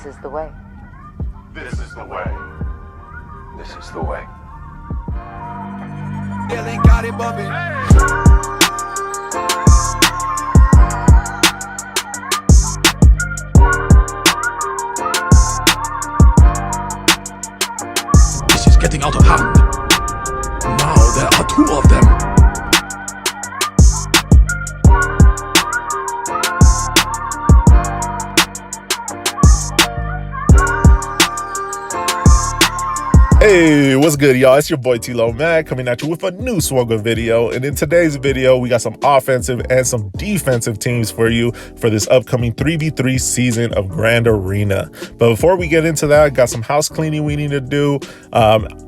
This is the way. This is the way. This is the way. Yeah, they got it bumping. This is getting out of hand. Now there are two of them. Hey, what's good, y'all? It's your boy T-Lo Mac coming at you with a new Swoggle video. And in today's video, we got some offensive and some defensive teams for you for this upcoming 3v3 season of Grand Arena. But before we get into that, I got some house cleaning we need to do.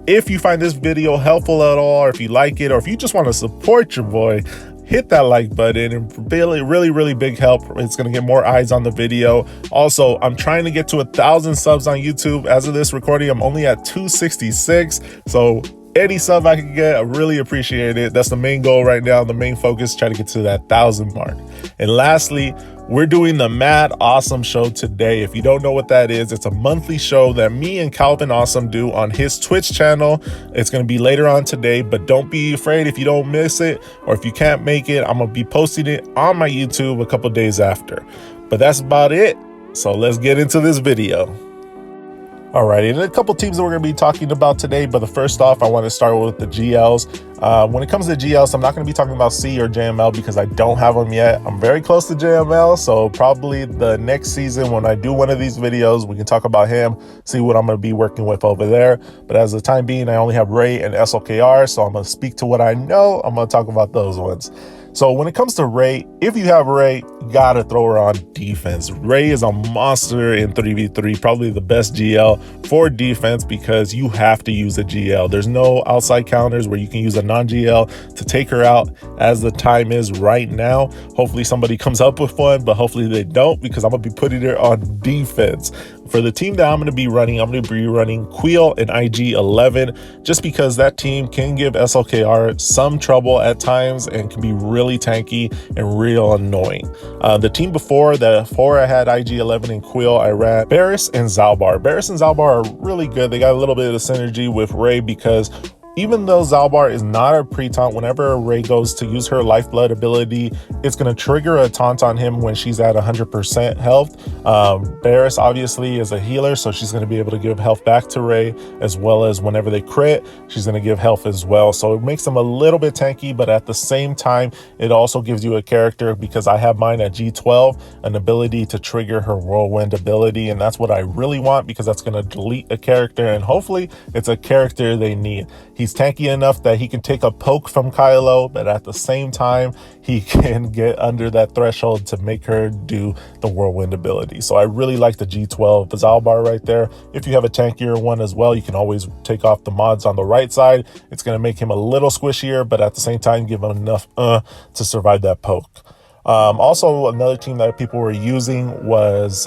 If you find this video helpful at all, or if you like it, or if you just want to support your boy, hit that like button and really big help. It's going to get more eyes on the video. Also, I'm trying to get to 1,000 subs on YouTube. As of this recording, I'm only at 266. So any sub I can get, I really appreciate it. That's the main goal right now. The main focus, try to get to that 1,000 mark. And lastly, we're doing the Mad Awesome Show today. If you don't know what that is, it's a monthly show that me and Calvin Awesome do on his Twitch channel. It's going to be later on today, but don't be afraid if you don't miss it, or if you can't make it, I'm going to be posting it on my YouTube a couple days after. But that's about it. So let's get into this video. Alrighty, and a couple teams that we're going to be talking about today, but first off, I want to start with the GLs. When it comes to GLs, I'm not going to be talking about C or JML because I don't have them yet. I'm very close to JML, so probably the next season when I do one of these videos, we can talk about him, see what I'm going to be working with over there. But as the time being, I only have Ray and Slkr, so I'm going to speak to what I know. I'm going to talk about those ones. So when it comes to Ray, if you have Ray, you gotta throw her on defense. Ray is a monster in 3v3, probably the best GL for defense because you have to use a GL. There's no outside counters where you can use a non-GL to take her out as the time is right now. Hopefully somebody comes up with one, but hopefully they don't because I'm gonna be putting her on defense. For the team that I'm going to be running, I'm going to be running Queel and IG-11 just because that team can give Slkr some trouble at times and can be really tanky and real annoying. The team before I had IG-11 and Queel, I ran Barris and Zalbar. Barris and Zalbar are really good. They got a little bit of synergy with Ray because even though Zalbar is not a pre-taunt, whenever Ray goes to use her lifeblood ability, it's going to trigger a taunt on him when she's at 100% health. Barris obviously is a healer, so she's going to be able to give health back to Ray, as well as whenever they crit, she's going to give health as well. So it makes them a little bit tanky, but at the same time, it also gives you a character, because I have mine at G12, an ability to trigger her whirlwind ability, and that's what I really want because that's going to delete a character, and hopefully it's a character they need. He's tanky enough that he can take a poke from Kylo, but at the same time, he can get under that threshold to make her do the whirlwind ability. So I really like the G12, the Zalbar right there. If you have a tankier one as well, you can always take off the mods on the right side. It's going to make him a little squishier, but at the same time, give him enough to survive that poke. Also, another team that people were using was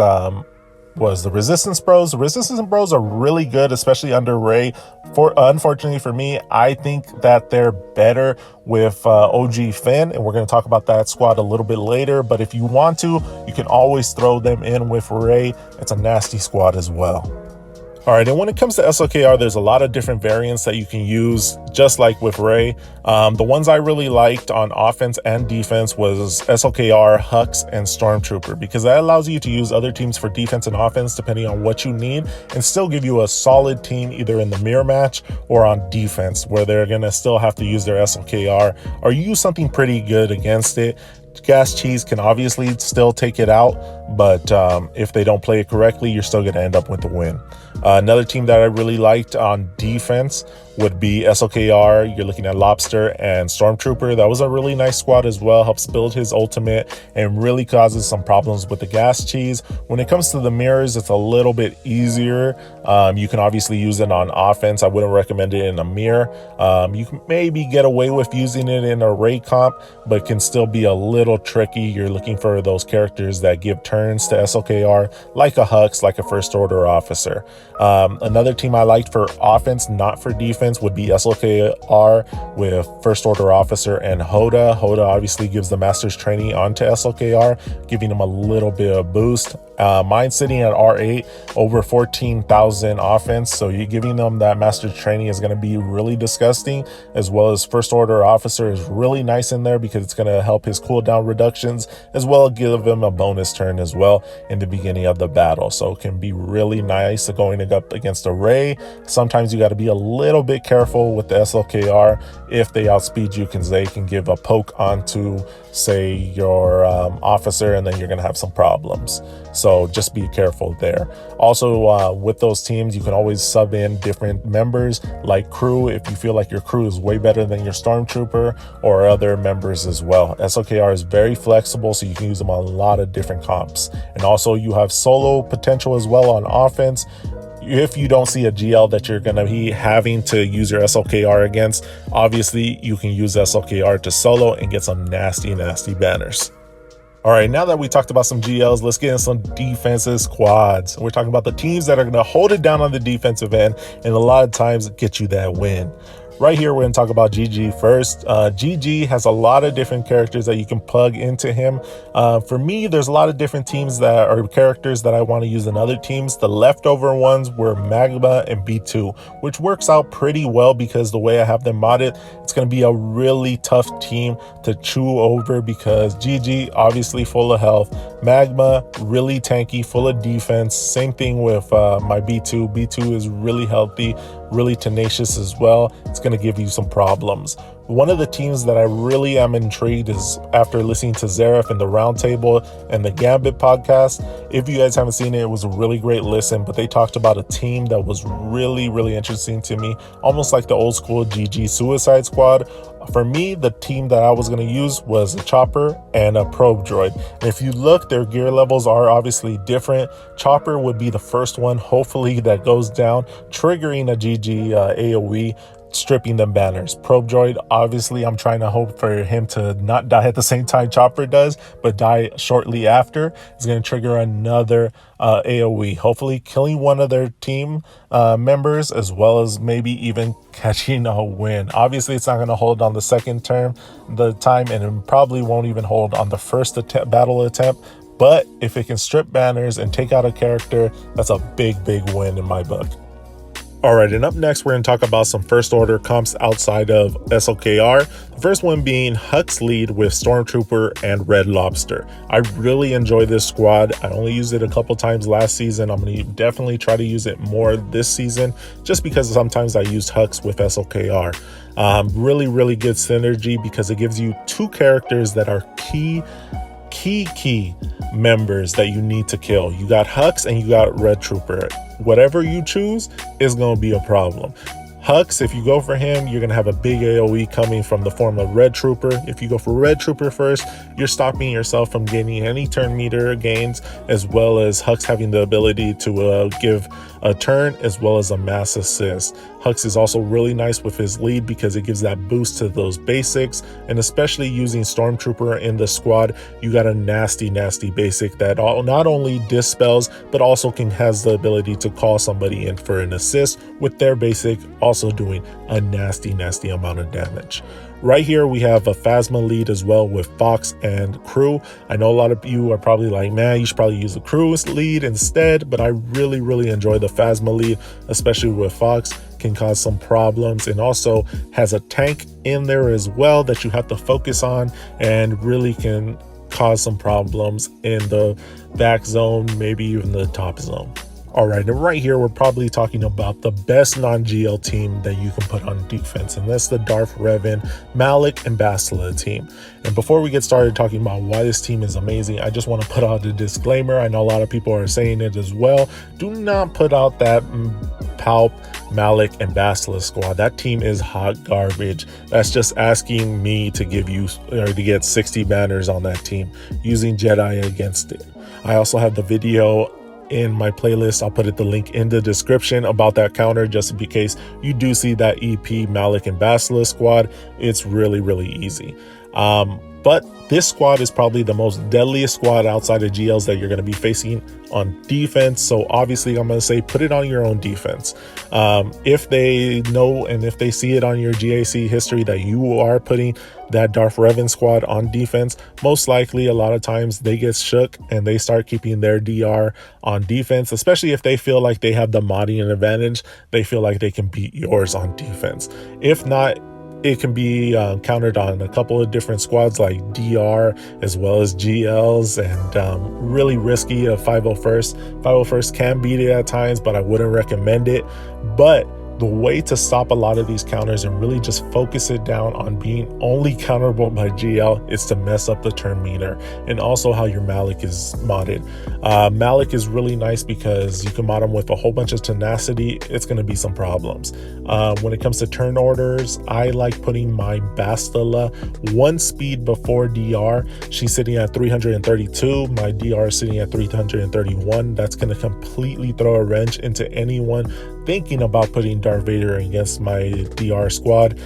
the Resistance Bros. The Resistance Bros are really good, especially under Ray. Unfortunately for me, I think that they're better with OG Finn, and we're going to talk about that squad a little bit later. But if you want to, you can always throw them in with Ray. It's a nasty squad as well. All right, and when it comes to Slkr, there's a lot of different variants that you can use, just like with Ray. The ones I really liked on offense and defense was Slkr, Hux, and Stormtrooper, because that allows you to use other teams for defense and offense depending on what you need, and still give you a solid team either in the mirror match or on defense, where they're going to still have to use their Slkr or use something pretty good against it. Gas Cheese can obviously still take it out, but if they don't play it correctly, you're still going to end up with the win. Another team that I really liked on defense would be Slkr. You're looking at Lobster and Stormtrooper. That was a really nice squad as well. Helps build his ultimate and really causes some problems with the Gas Cheese. When it comes to the mirrors, it's a little bit easier. You can obviously use it on offense. I wouldn't recommend it in a mirror. You can maybe get away with using it in a Ray comp, but can still be a little tricky. You're looking for those characters that give turn turns to SLKR like a Hux, like a first order officer. Another team I liked for offense, not for defense, would be SLKR with first order officer and Hoda. Hoda obviously gives the master's training onto SLKR, giving him a little bit of boost. Mine sitting at R8, over 14,000 offense, so you're giving them that master's training is going to be really disgusting, as well as first order officer is really nice in there because it's going to help his cooldown reductions, as well as give him a bonus turn as well in the beginning of the battle. So it can be really nice going up against a Ray. Sometimes you got to be a little bit careful with the SLKR. If they outspeed you, because they can give a poke onto, say, your officer, and then you're going to have some problems. So just be careful there. Also, with those teams, you can always sub in different members like crew if you feel like your crew is way better than your stormtrooper, or other members as well. SLKR is very flexible, so you can use them on a lot of different comps. And also you have solo potential as well on offense. If you don't see a GL that you're going to be having to use your SLKR against, obviously you can use SLKR to solo and get some nasty banners. All right, now that we talked about some GLs, let's get into some defensive squads. We're talking about the teams that are going to hold it down on the defensive end and a lot of times get you that win. Right here, we're going to talk about GG first. GG has a lot of different characters that you can plug into him. For me, there's a lot of different teams that are characters that I want to use in other teams. The leftover ones were Magma and B2, which works out pretty well because the way I have them modded, it's going to be a really tough team to chew over because GG, obviously full of health. Magma, really tanky, full of defense. Same thing with my B2. B2 is really healthy, really tenacious as well. It's going to give you some problems. One of the teams that I really am intrigued is after listening to Zareth and the Roundtable and the Gambit podcast. If you guys haven't seen it, it was a really great listen, but they talked about a team that was really interesting to me, almost like the old school GG Suicide Squad. For me, the team that I was going to use was a Chopper and a Probe Droid. And if you look, their gear levels are obviously different. Chopper would be the first one, hopefully, that goes down, triggering a GG AoE, stripping them banners. Probe Droid, obviously, I'm trying to hope for him to not die at the same time Chopper does, but die shortly after. It's going to trigger another AoE, hopefully killing one of their team members, as well as maybe even catching a win. Obviously, it's not going to hold on the second time, and it probably won't even hold on the first battle attempt. But if it can strip banners and take out a character, that's a big win in my book. All right, and up next, we're going to talk about some first order comps outside of SLKR. The first one being Hux lead with Stormtrooper and Red Lobster. I really enjoy this squad. I only used it a couple times last season. I'm going to definitely try to use it more this season, just because sometimes I used Hux with SLKR. Really good synergy because it gives you two characters that are key members that you need to kill. You got Hux and you got Red Trooper. Whatever you choose is going to be a problem. Hux, if you go for him, you're going to have a big AoE coming from the form of Red Trooper. If you go for Red Trooper first, you're stopping yourself from gaining any turn meter gains, as well as Hux having the ability to give a turn as well as a mass assist. Hux is also really nice with his lead because it gives that boost to those basics, and especially using Stormtrooper in the squad, you got a nasty basic that not only dispels but also has the ability to call somebody in for an assist with their basic also doing a nasty amount of damage. Right here, we have a Phasma lead as well with Fox and Crew. I know a lot of you are probably like, man, you should probably use the Crew lead instead, but I really enjoy the Phasma lead, especially with Fox. Can cause some problems, and also has a tank in there as well that you have to focus on, and really can cause some problems in the back zone, maybe even the top zone. All right, and right here, we're probably talking about the best non-GL team that you can put on defense, and that's the Darth Revan, Malak, and Bastila team. And before we get started talking about why this team is amazing, I just want to put out a disclaimer. I know a lot of people are saying it as well. Do not put out that Palp, Malak, and Bastila squad. That team is hot garbage. That's just asking me to give you or to get 60 banners on that team using Jedi against it. I also have the video in my playlist. I'll put the link in the description about that counter, just in case you do see that EP Malak and Bastila squad. It's really easy. But This squad is probably the most deadliest squad outside of GLs that you're going to be facing on defense. So obviously I'm going to say put it on your own defense. If they know and if they see it on your GAC history that you are putting that Darth Revan squad on defense, most likely a lot of times they get shook and they start keeping their DR on defense, especially if they feel like they have the modding advantage. They feel like they can beat yours on defense. If not, it can be countered on a couple of different squads like DR as well as GLs, and really risky. A 501st can beat it at times, but I wouldn't recommend it. But the way to stop a lot of these counters and really just focus it down on being only counterable by GL is to mess up the turn meter and also how your malak is modded. Malak is really nice because you can mod them with a whole bunch of tenacity. It's going to be some problems. When it comes to turn orders, I like putting my Bastila 1 speed before DR. She's sitting at 332. My DR is sitting at 331. That's going to completely throw a wrench into anyone thinking about putting Darth Vader against my DR squad.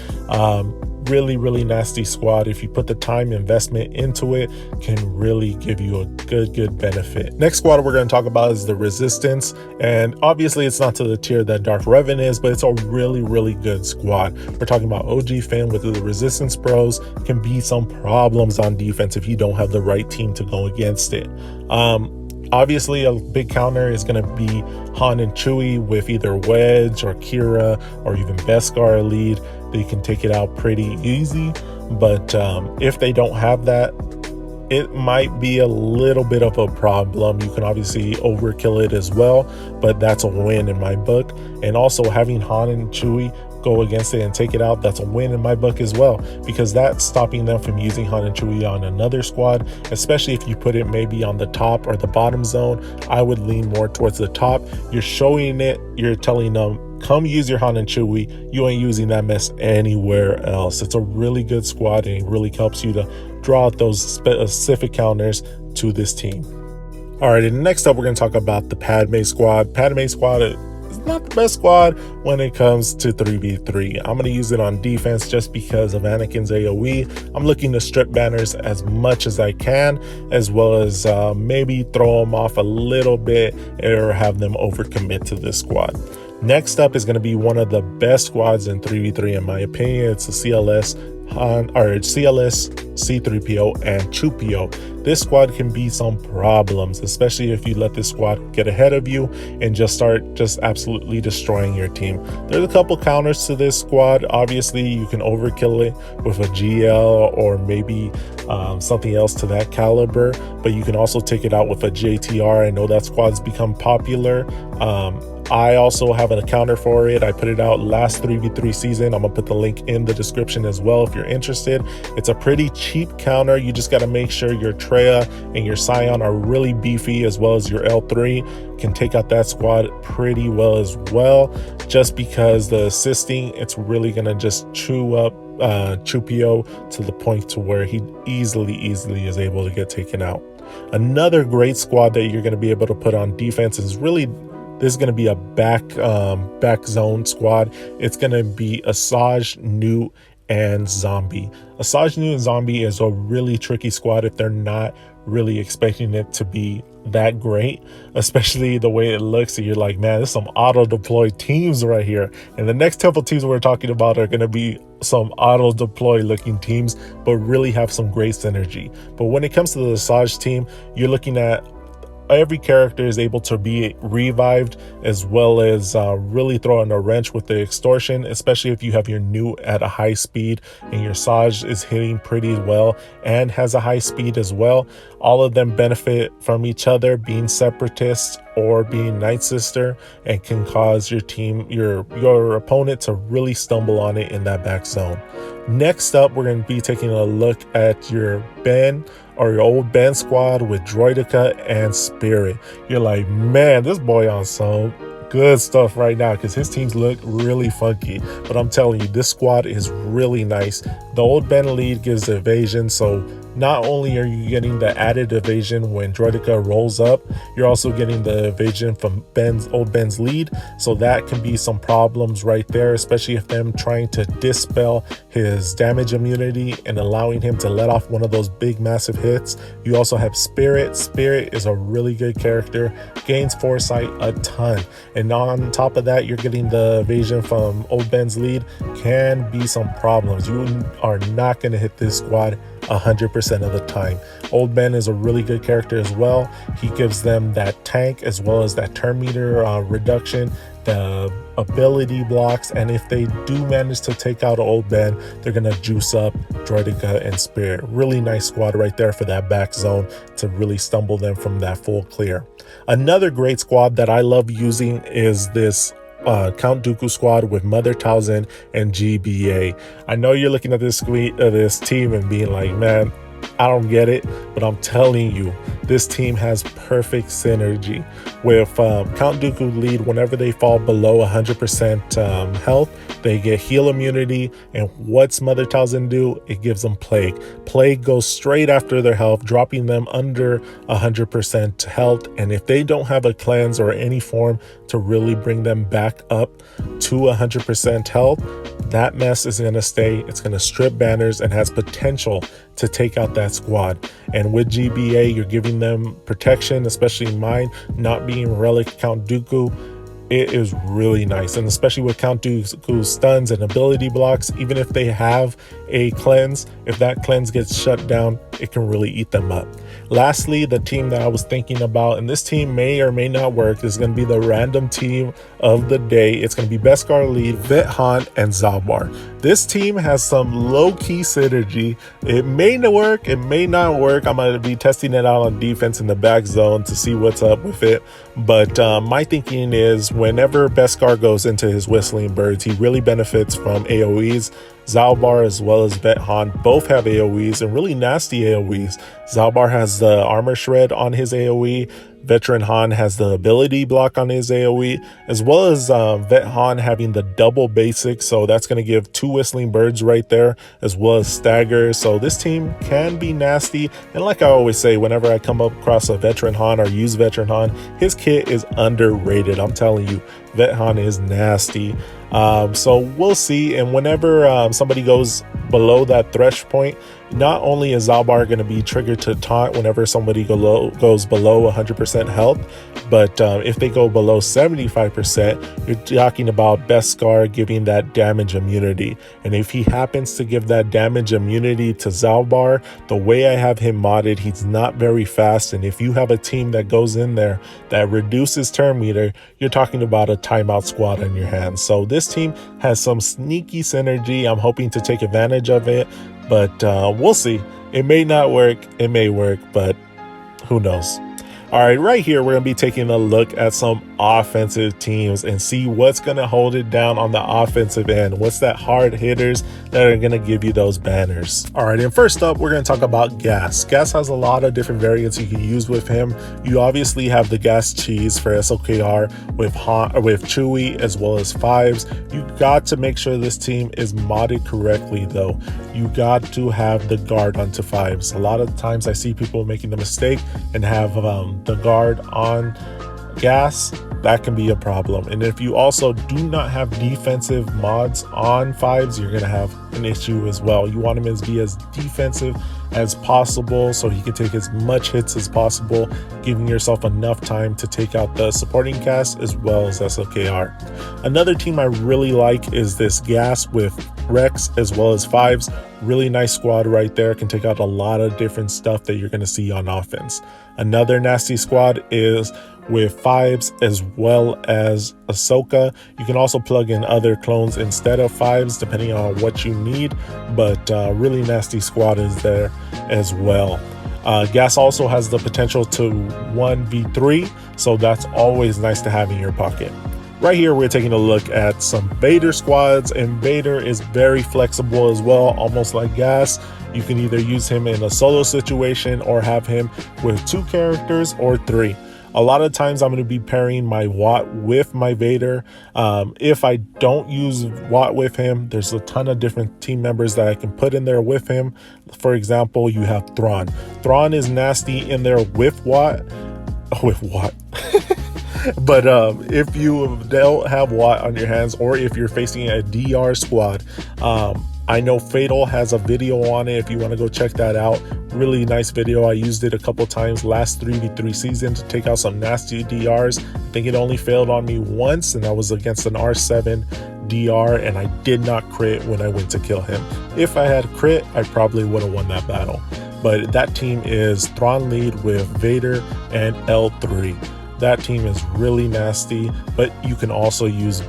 Really nasty squad. If you put the time investment into it, can really give you a good benefit. Next squad we're going to talk about is the Resistance, and obviously it's not to the tier that Darth Revan is, but it's a really good squad. We're talking about OG Finn with the Resistance bros. Can be some problems on defense if you don't have the right team to go against it. Obviously, a big counter is going to be Han and Chewie with either Wedge or Kira or even Beskar lead. They can take it out pretty easy, but if they don't have that, it might be a little bit of a problem. You can obviously overkill it as well, but that's a win in my book. And also having Han and Chewie go against it and take it out, that's a win in my book as well, because that's stopping them from using Han and Chewie on another squad, especially if you put it maybe on the top or the bottom zone. I would lean more towards the top. You're showing it, you're telling them, come use your Han and Chewie. You ain't using that mess anywhere else. It's a really good squad, and it really helps you to draw out those specific counters to this team. All right, and next up we're going to talk about the Padme squad. Padme squad is not the best squad when it comes to 3v3. I'm going to use it on defense just because of Anakin's AoE. I'm looking to strip banners as much as I can, as well as maybe throw them off a little bit or have them overcommit to this squad. Next up is going to be one of the best squads in 3v3 in my opinion. It's the CLS C3PO and Chewpio. This squad can be some problems, especially if you let this squad get ahead of you and just start absolutely destroying your team. There's a couple counters to this squad. Obviously you can overkill it with a GL or maybe something else to that caliber, but you can also take it out with a JTR. I know that squad's become popular. I also have a counter for it. I put it out last 3v3 season. I'm gonna put the link in the description as well if you're interested. It's a pretty cheap counter. You just got to make sure your Traya and your Scion are really beefy, as well as your L3 can take out that squad pretty well as well, just because the assisting, it's really gonna just chew up Chewpio to the point to where he easily is able to get taken out. Another great squad that you're going to be able to put on defense is really, this is going to be a back zone squad. It's going to be Asajj, Newt, and Zombie. Asajj, Newt, and Zombie is a really tricky squad if they're not really expecting it to be that great, especially the way it looks. And you're like, man, there's some auto deploy teams right here. And the next couple teams we're talking about are going to be some auto deploy looking teams, but really have some great synergy. But when it comes to the Asajj team, you're looking at every character is able to be revived, as well as really throwing a wrench with the extortion, especially if you have your Newt at a high speed and your Asajj is hitting pretty well and has a high speed as well. All of them benefit from each other, being separatists or being Night Sister, and can cause your team, your opponent, to really stumble on it in that back zone. Next up, we're going to be taking a look at your Ben, or your old Ben squad with Droideka and Spirit. You're like, man, this boy on some good stuff right now, because his teams look really funky. But I'm telling you, this squad is really nice. The old Ben lead gives evasion, so not only are you getting the added evasion when Droideka rolls up, you're also getting the evasion from old Ben's lead, so that can be some problems right there, especially if them trying to dispel his damage immunity and allowing him to let off one of those big massive hits. You also have Spirit. Spirit is a really good character, gains foresight a ton, and on top of that, you're getting the evasion from old Ben's lead. Can be some problems. You are not going to hit this squad 100% of the time. Old Ben is a really good character as well. He gives them that tank as well as that turn meter reduction, the ability blocks, and if they do manage to take out old Ben, they're gonna juice up Droideka and Spirit. Really nice squad right there for that back zone to really stumble them from that full clear. Another great squad that I love using is this Count Dooku squad with Mother Talzin and GBA. I know you're looking at this team and being like, man, I don't get it, but I'm telling you, this team has perfect synergy. With Count Dooku lead, whenever they fall below 100% health, they get heal immunity, and what's Mother Talzin do? It gives them Plague. Plague goes straight after their health, dropping them under 100% health, and if they don't have a cleanse or any form to really bring them back up to 100% health, that mess is going to stay. It's going to strip banners and has potential to take out that squad. And with GBA, you're giving them protection, especially mine not being Relic Count Dooku. It is really nice, and especially with Count Dooku's stuns and ability blocks, even if they have a cleanse, if that cleanse gets shut down, it can really eat them up. Lastly, the team that I was thinking about, and this team may or may not work, is going to be the random team of the day. It's going to be Beskar lead, Vet Han, and Zalbar. This team has some low-key synergy. It may not work, it may not work. I'm going to be testing it out on defense in the back zone to see what's up with it. But my thinking is whenever Beskar goes into his Whistling Birds, he really benefits from AoEs. Zalbar as well as Vet Han both have AoEs and really nasty AoEs. Zalbar has the armor shred on his AoE. Veteran Han has the ability block on his AoE, as well as Vet Han having the double basic, so that's going to give 2 Whistling Birds right there, as well as stagger. So this team can be nasty, and like I always say, whenever I come across a Veteran Han or use Veteran Han, his kit is underrated. I'm telling you, Vet Han is nasty. So we'll see, and whenever somebody goes below that thresh point, not only is Zalbar going to be triggered to taunt whenever somebody goes below 100% health, but if they go below 75%, you're talking about Beskar giving that damage immunity. And if he happens to give that damage immunity to Zalbar, the way I have him modded, he's not very fast. And if you have a team that goes in there that reduces turn meter, you're talking about a timeout squad on your hands. So this team has some sneaky synergy. I'm hoping to take advantage of it, but we'll see. It may not work, it may work, but who knows. All right, right here, we're going to be taking a look at some offensive teams and see what's going to hold it down on the offensive end. What's that hard hitters that are going to give you those banners? All right, and first up, we're going to talk about Gas. Gas has a lot of different variants you can use with him. You obviously have the Gas Cheese for Slkr with Chewie as well as Fives. You got to make sure this team is modded correctly, though. You got to have the guard onto Fives. A lot of times I see people making the mistake and have the guard on Gas. That can be a problem. And if you also do not have defensive mods on Fives, you're gonna have an issue as well. You want him to be as defensive as possible so he can take as much hits as possible, giving yourself enough time to take out the supporting cast as well as Slkr. Another team I really like is this Gas with Rex as well as Fives. Really nice squad right there, can take out a lot of different stuff that you're going to see on offense. Another nasty squad is with Fives as well as Ahsoka. You can also plug in other clones instead of Fives depending on what you need, but really nasty squad is there as well. Gas also has the potential to 1v3, so that's always nice to have in your pocket. Right here, we're taking a look at some Vader squads, and Vader is very flexible as well, almost like Gas. You can either use him in a solo situation or have him with 2 characters or 3. A lot of times I'm going to be pairing my Watt with my Vader. If I don't use Watt with him, there's a ton of different team members that I can put in there with him. For example, you have Thrawn. Thrawn is nasty in there with Watt. With Watt. But if you don't have Watt on your hands, or if you're facing a DR squad, I know Fatal has a video on it if you want to go check that out. Really nice video. I used it a couple times last 3v3 season to take out some nasty DRs. I think it only failed on me once, and that was against an R7 DR, and I did not crit when I went to kill him. If I had crit, I probably would have won that battle. But that team is Thrawn lead with Vader and L3. That team is really nasty, but you can also use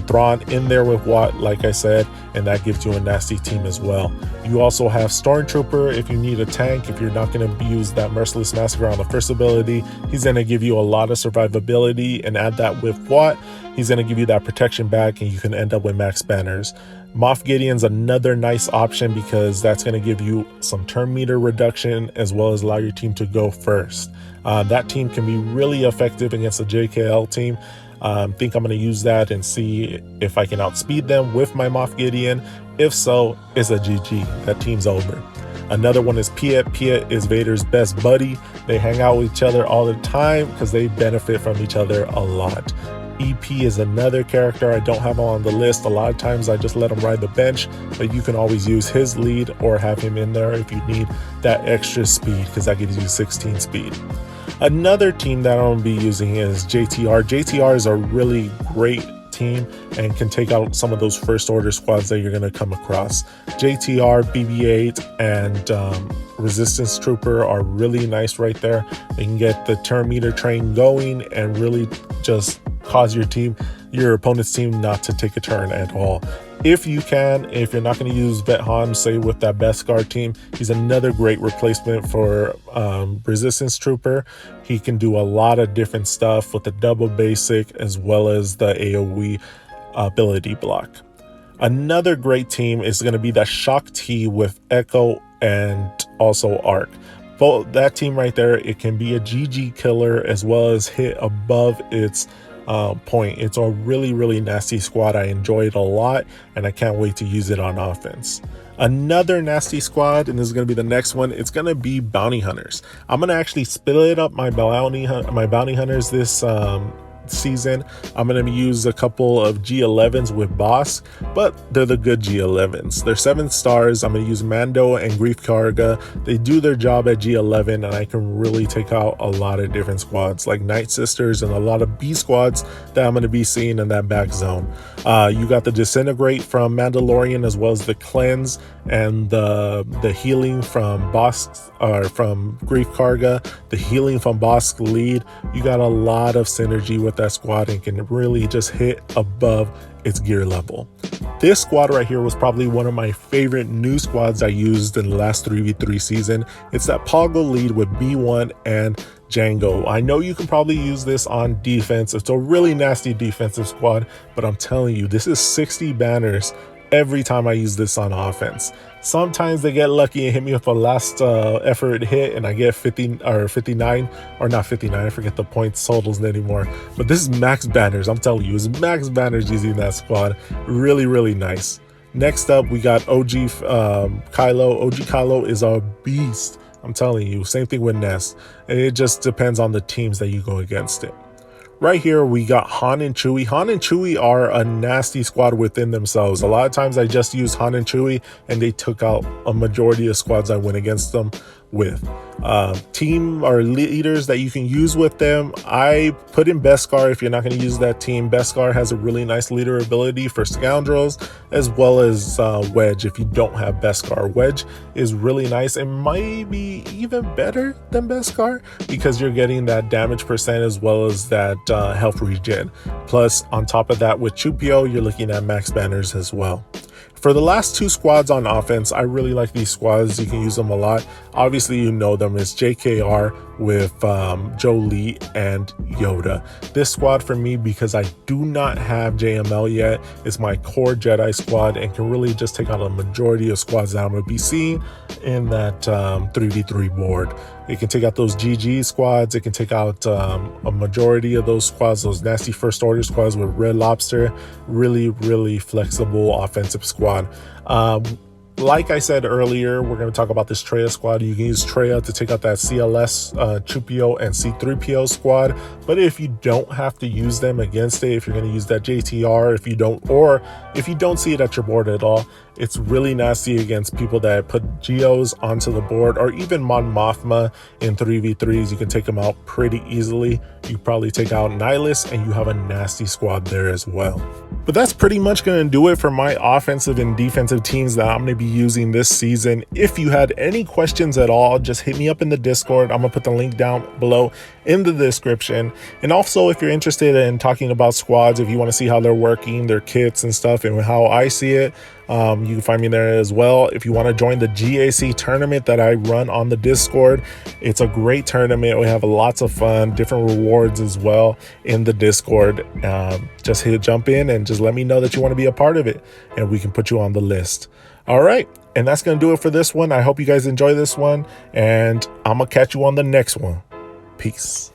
Thrawn in there with Watt, like I said, and that gives you a nasty team as well. You also have Stormtrooper if you need a tank. If you're not going to use that Merciless Massacre on the first ability, he's going to give you a lot of survivability, and add that with Watt, he's going to give you that protection back, and you can end up with max banners. Moff Gideon's another nice option because that's going to give you some turn meter reduction as well as allow your team to go first. That team can be really effective against a JKL team. Think I'm going to use that and see if I can outspeed them with my Moff Gideon. If so, it's a GG. That team's over. Another one is Piet. Piet is Vader's best buddy. They hang out with each other all the time because they benefit from each other a lot. EP is another character I don't have on the list. A lot of times I just let him ride the bench, but you can always use his lead or have him in there if you need that extra speed, because that gives you 16 speed. Another team that I'm going to be using is JTR. JTR is a really great team and can take out some of those first order squads that you're going to come across. JTR, BB-8, and Resistance Trooper are really nice right there. They can get the turn meter train going and really just cause your opponent's team not to take a turn at all. If you can, if you're not going to use Vet Han, say with that Beskar team, he's another great replacement for Resistance Trooper. He can do a lot of different stuff with the double basic as well as the AoE ability block. Another great team is going to be that Shock T with Echo and also Arc. Both that team right there, it can be a GG killer as well as hit above its point. It's a really nasty squad. I enjoy it a lot, and I can't wait to use it on offense. Another nasty squad, and this is going to be the next one, it's going to be Bounty Hunters. I'm going to actually split up my Bounty Hunters this season. I'm going to use a couple of G11s with Boss, but they're the good G11s. They're 7 stars. I'm going to use Mando and Grief Karga. They do their job at G11, and I can really take out a lot of different squads like Night Sisters and a lot of B squads that I'm going to be seeing in that back zone. You got the Disintegrate from Mandalorian as well as the Cleanse and the healing from Boss, or from Grief Karga, the healing from Boss lead. You got a lot of synergy with that squad and can really just hit above its gear level. This squad right here was probably one of my favorite new squads I used in the last 3v3 season. It's that Poggle lead with B1 and Django. I know you can probably use this on defense. It's a really nasty defensive squad, but I'm telling you, this is 60 banners every time I use this on offense. Sometimes they get lucky and hit me with a last effort hit and I get 50 or 59, or not 59, I forget the points totals anymore, but this is max banners. I'm telling you, it's max banners using that squad. Really nice. Next up, we got OG Kylo. OG Kylo is a beast. I'm telling you, same thing with Nest. And it just depends on the teams that you go against it. Right here, we got Han and Chewie. Han and Chewie are a nasty squad within themselves. A lot of times I just use Han and Chewie and they took out a majority of squads I went against them with. Team or leaders that you can use with them, I put in Beskar if you're not going to use that team. Beskar has a really nice leader ability for Scoundrels, as well as Wedge if you don't have Beskar. Wedge is really nice and might be even better than Beskar because you're getting that damage percent as well as that health regen. Plus, on top of that, with Chewpio, you're looking at max banners as well. For the last 2 squads on offense, I really like these squads. You can use them a lot. Obviously, you know them. It's JKR with Jolie and Yoda. This squad for me, because I do not have JML yet, is my core Jedi squad and can really just take out a majority of squads that I'm going to be seeing in that 3v3 board. It can take out those GG squads. It can take out a majority of those squads, those nasty first order squads with Red Lobster. Really flexible offensive squad. Like I said earlier, we're going to talk about this Traya squad. You can use Traya to take out that CLS, Chewpio, and C-3PO squad. But if you don't have to use them against it, if you're going to use that JTR, if you don't see it at your board at all, it's really nasty against people that put Geos onto the board, or even Mon Mothma in 3v3s. You can take them out pretty easily. You probably take out Nihilus, and you have a nasty squad there as well. But that's pretty much going to do it for my offensive and defensive teams that I'm going to be using this season. If you had any questions at all, just hit me up in the Discord. I'm going to put the link down below in the description. And also, if you're interested in talking about squads, if you want to see how they're working, their kits and stuff, and how I see it, you can find me there as well. If you want to join the GAC tournament that I run on the Discord, it's a great tournament. We have lots of fun, different rewards as well in the Discord. Just jump in and just let me know that you want to be a part of it, and we can put you on the list. All right, and that's going to do it for this one. I hope you guys enjoy this one, and I'm going to catch you on the next one. Peace.